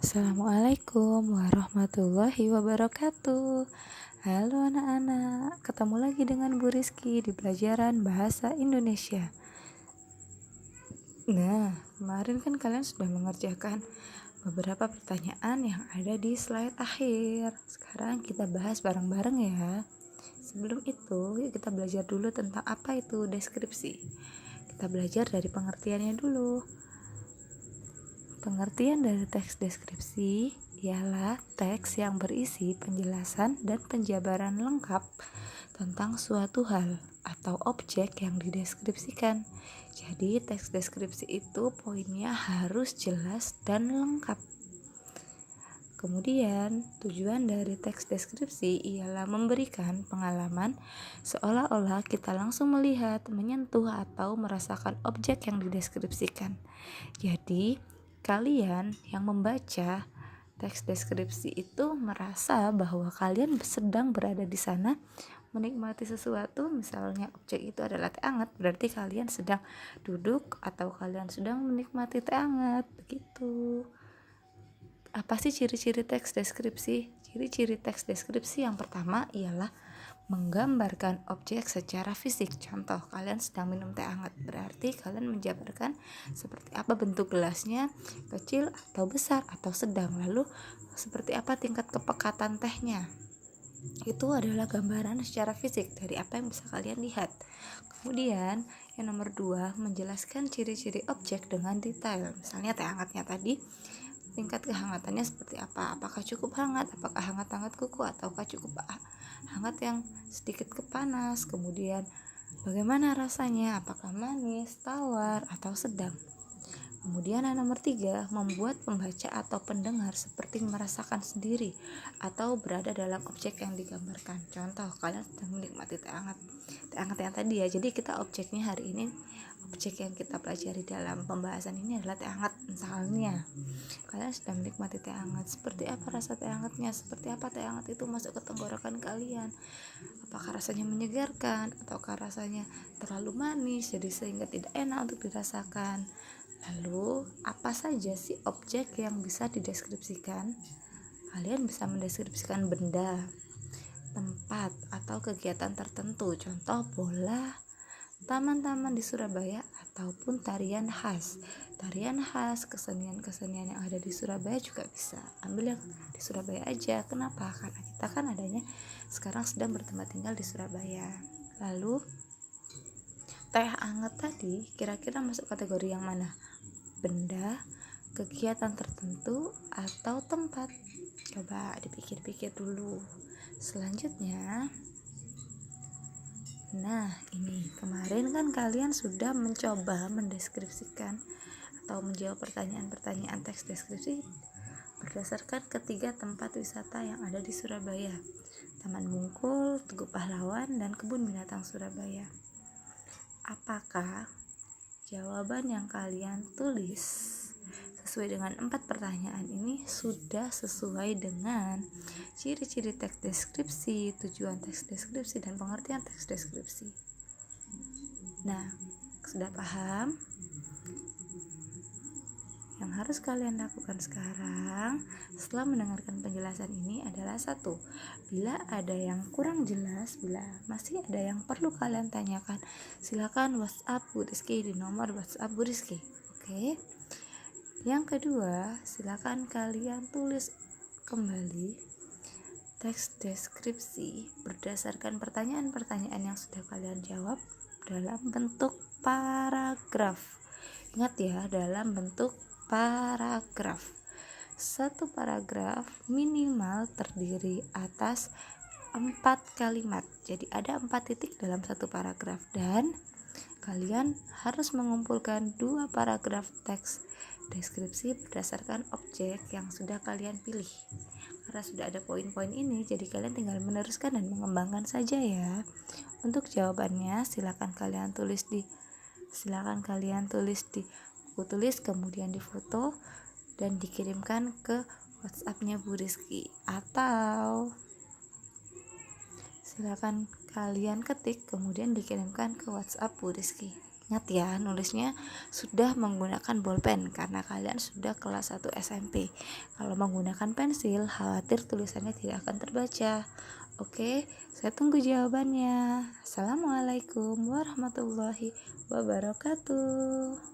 Assalamualaikum warahmatullahi wabarakatuh. Halo anak-anak, ketemu lagi dengan Bu Rizky di pelajaran Bahasa Indonesia. Nah, kemarin kan kalian sudah mengerjakan beberapa pertanyaan yang ada di slide akhir. Sekarang kita bahas bareng-bareng ya. Sebelum itu, yuk kita belajar dulu tentang apa itu deskripsi. Kita belajar dari pengertiannya dulu. Pengertian dari teks deskripsi ialah teks yang berisi penjelasan dan penjabaran lengkap tentang suatu hal atau objek yang dideskripsikan. Jadi teks deskripsi itu poinnya harus jelas dan lengkap. Kemudian, tujuan dari teks deskripsi ialah memberikan pengalaman seolah-olah kita langsung melihat, menyentuh, atau merasakan objek yang dideskripsikan. Jadi, kalian yang membaca teks deskripsi itu merasa bahwa kalian sedang berada di sana menikmati sesuatu, misalnya objek itu adalah teh hangat, berarti kalian sedang duduk atau kalian sedang menikmati teh hangat, begitu. Apa sih ciri-ciri teks deskripsi? Ciri-ciri teks deskripsi yang pertama ialah menggambarkan objek secara fisik. Contoh, kalian sedang minum teh hangat, berarti kalian menjabarkan seperti apa bentuk gelasnya, kecil atau besar atau sedang, lalu seperti apa tingkat kepekatan tehnya. Itu adalah gambaran secara fisik dari apa yang bisa kalian lihat. Kemudian yang nomor 2, menjelaskan ciri-ciri objek dengan detail. Misalnya teh hangatnya tadi, tingkat kehangatannya seperti apa, apakah cukup hangat, apakah hangat-hangat kuku, ataukah cukup hangat yang sedikit kepanas. Kemudian bagaimana rasanya, apakah manis, tawar, atau sedang. Kemudian yang nomor 3, membuat pembaca atau pendengar seperti merasakan sendiri atau berada dalam objek yang digambarkan. Contoh, kalian sedang menikmati teh hangat yang tadi ya. Jadi kita objeknya hari ini, objek yang kita pelajari dalam pembahasan ini adalah teh hangat. Misalnya kalian sedang menikmati teh hangat, seperti apa rasa teh hangatnya, seperti apa teh hangat itu masuk ke tenggorokan kalian, apakah rasanya menyegarkan ataukah rasanya terlalu manis jadi sehingga tidak enak untuk dirasakan. Lalu apa saja sih objek yang bisa dideskripsikan? Kalian bisa mendeskripsikan benda, tempat, atau kegiatan tertentu. Contoh, bola, taman-taman di Surabaya, ataupun tarian khas. Tarian khas, kesenian-kesenian yang ada di Surabaya juga bisa. Ambil yang di Surabaya aja. Kenapa? Karena kita kan adanya sekarang sedang bertempat tinggal di Surabaya. Lalu teh hangat tadi kira-kira masuk kategori yang mana? Benda, kegiatan tertentu, atau tempat? Coba dipikir-pikir dulu. Selanjutnya, nah ini kemarin kan kalian sudah mencoba mendeskripsikan atau menjawab pertanyaan-pertanyaan teks deskripsi berdasarkan ketiga tempat wisata yang ada di Surabaya: Taman Bungkul, Tugu Pahlawan, dan Kebun Binatang Surabaya. Apakah jawaban yang kalian tulis sesuai dengan 4 pertanyaan ini sudah sesuai dengan ciri-ciri teks deskripsi, tujuan teks deskripsi, dan pengertian teks deskripsi? Nah, sudah paham? Yang harus kalian lakukan sekarang setelah mendengarkan penjelasan ini adalah 1. Bila ada yang kurang jelas, bila masih ada yang perlu kalian tanyakan, silakan WhatsApp Bu Rizky di nomor WhatsApp Bu Rizky. Oke. Yang kedua, silakan kalian tulis kembali teks deskripsi berdasarkan pertanyaan-pertanyaan yang sudah kalian jawab dalam bentuk paragraf. Ingat ya, dalam bentuk paragraf. Satu paragraf minimal terdiri atas 4 kalimat. Jadi ada 4 titik dalam satu paragraf, dan kalian harus mengumpulkan 2 paragraf teks deskripsi berdasarkan objek yang sudah kalian pilih. Karena sudah ada poin-poin ini, jadi kalian tinggal meneruskan dan mengembangkan saja ya. Untuk jawabannya silakan kalian tulis di buku tulis, kemudian difoto dan dikirimkan ke WhatsApp-nya Bu Rizky, atau silakan kalian ketik kemudian dikirimkan ke WhatsApp Bu Rizky. Ingat ya, nulisnya sudah menggunakan bolpen karena kalian sudah kelas 1 SMP. Kalau menggunakan pensil, khawatir tulisannya tidak akan terbaca. Oke, saya tunggu jawabannya. Assalamualaikum warahmatullahi wabarakatuh.